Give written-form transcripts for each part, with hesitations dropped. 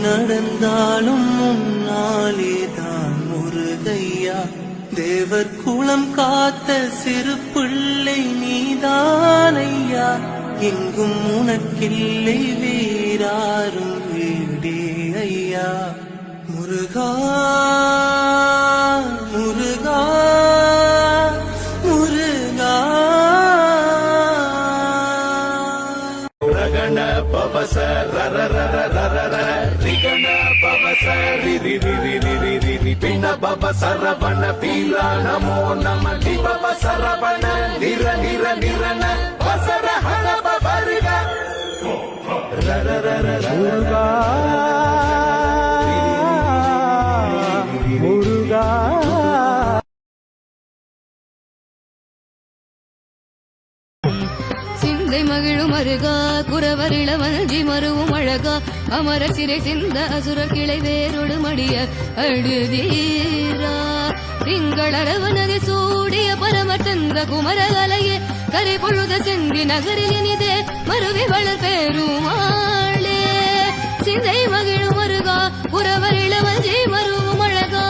நடந்தாலும் முன்னாலேதான் முருகையா. தேவர் குலம் காத்த சிறு பிள்ளை நீதானையா. எங்கும் உனக்கில்லை வேறாரும் வீடே ஐயா. முருகா முருகா முருகா. ரகண பவச ரர ரர ரர ர ரிகண பவச ரிரி ரிரி ரிரி ரிரி பின பவ சரவண பீரா நமோ நம திபவ சரவண நிர நிர நிரன வசர ஹன பவரிக ரர ரர முருகா முருகா. சிந்தை மகிழும் அருகா குறவரிளவஞ்சி மருவும் அழகா. அமர சிறை சிந்த அசுர கிளை வேறொடு மடிய அழுதீரா. திங்களரவனதி சூடிய பரமச்சந்திர குமரகலையே கரை பொழுத செந்தி நகரில் இனிதே மருவி வளர் பெருமாளே. சிந்தை மகிழும் அருகா குறவரிளவஞ்சி மருவும் அழகா.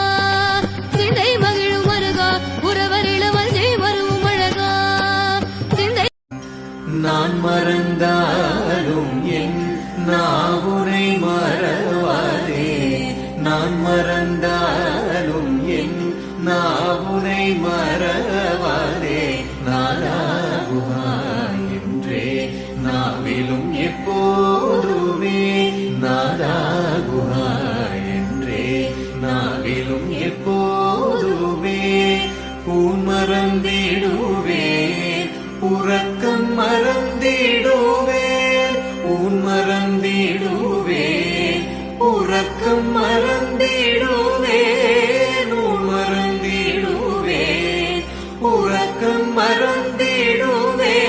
சிந்தை மகிழும் அருகா குறவரிளவஞ்சி மருவும் அழகா. சிந்தை நான் மறந்தாலும் என் நாவுனை மறவாதே. நான் மறந்தாலும் என் நாவுனை மறவாதே. நானாகுமா என்றே நாவிலும் எப்போதுமே. நானாகுமா என்றே நாவிலும் எப்போதுமே. பூன் மறந்திடுவேன் உறக்கம் மறந்திடுவேன். ஊன் மறந்திடுவேன் உறக்கம் மறந்திடுவேன். ஊன் மறந்திடுவேன் உறக்கம் மறந்திடுவேன்.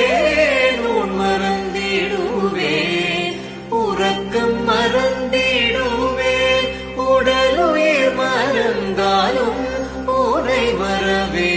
ஊன் மறந்திடுவேன் உறக்கம் மறந்திடுவேன். உடலுயிர் மறந்தாலும் உனை மறவே